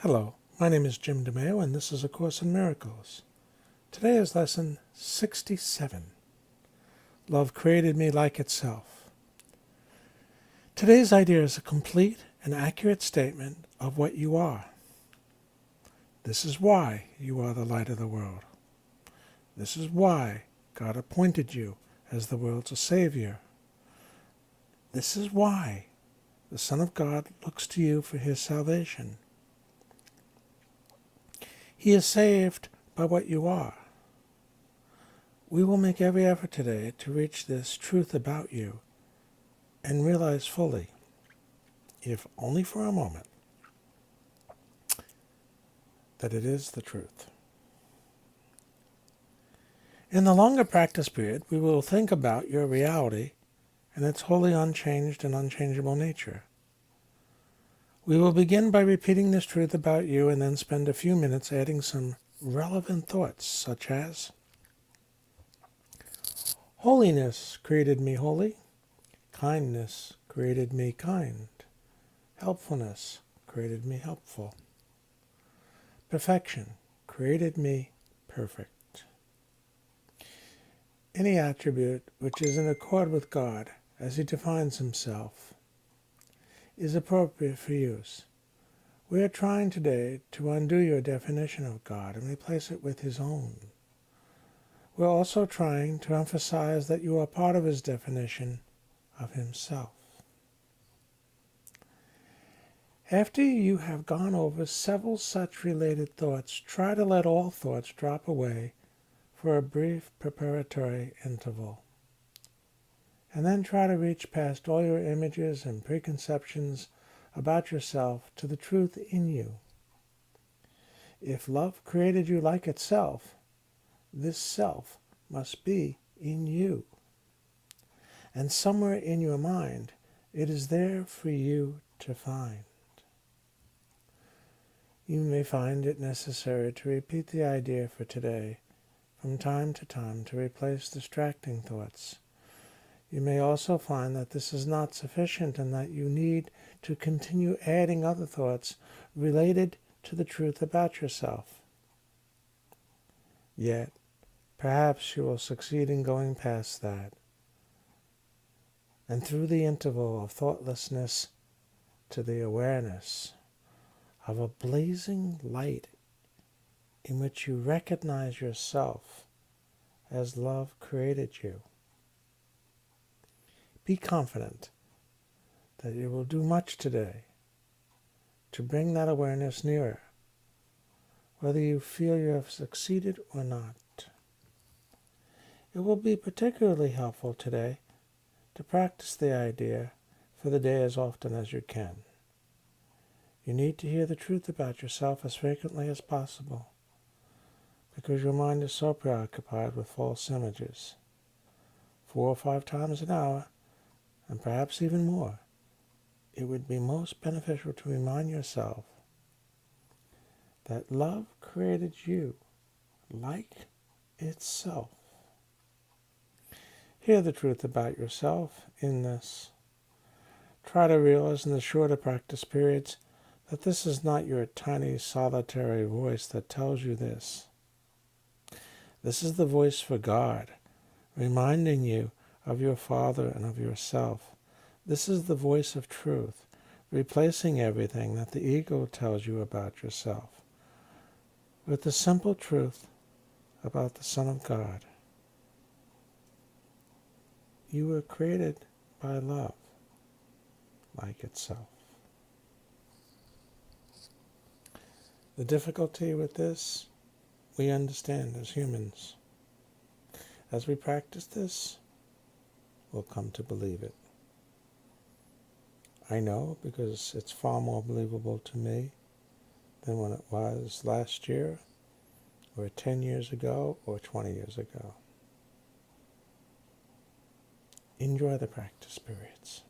Hello, my name is Jim DeMeo, and this is A Course in Miracles. Today is Lesson 67. Love created me like itself. Today's idea is a complete and accurate statement of what you are. This is why you are the light of the world. This is why God appointed you as the world's Savior. This is why the Son of God looks to you for his salvation. He is saved by what you are. We will make every effort today to reach this truth about you and realize fully, if only for a moment, that it is the truth. In the longer practice period, we will think about your reality and its wholly unchanged and unchangeable nature. We will begin by repeating this truth about you and then spend a few minutes adding some relevant thoughts, such as, holiness created me holy, kindness created me kind, helpfulness created me helpful, perfection created me perfect. Any attribute which is in accord with God as he defines himself is appropriate for use. We are trying today to undo your definition of God and replace it with his own. We're also trying to emphasize that you are part of his definition of himself. After you have gone over several such related thoughts, try to let all thoughts drop away for a brief preparatory interval. And then try to reach past all your images and preconceptions about yourself to the truth in you. If love created you like itself, this self must be in you. And somewhere in your mind, it is there for you to find. You may find it necessary to repeat the idea for today from time to time to replace distracting thoughts. You may also find that this is not sufficient and that you need to continue adding other thoughts related to the truth about yourself. Yet, perhaps you will succeed in going past that, and through the interval of thoughtlessness to the awareness of a blazing light in which you recognize yourself as love created you. Be confident that you will do much today to bring that awareness nearer, whether you feel you have succeeded or not. It will be particularly helpful today to practice the idea for the day as often as you can. You need to hear the truth about yourself as frequently as possible, because your mind is so preoccupied with false images. 4 or 5 times an hour, and perhaps even more, it would be most beneficial to remind yourself that love created you like itself. Hear the truth about yourself in this. Try to realize in the shorter practice periods that this is not your tiny solitary voice that tells you this. This is the voice for God, reminding you of your Father and of yourself. This is the voice of truth, replacing everything that the ego tells you about yourself with the simple truth about the Son of God. You were created by love, like itself. The difficulty with this, we understand as humans. As we practice this, we'll come to believe it. I know, because it's far more believable to me than when it was last year, or 10 years ago, or 20 years ago. Enjoy the practice periods.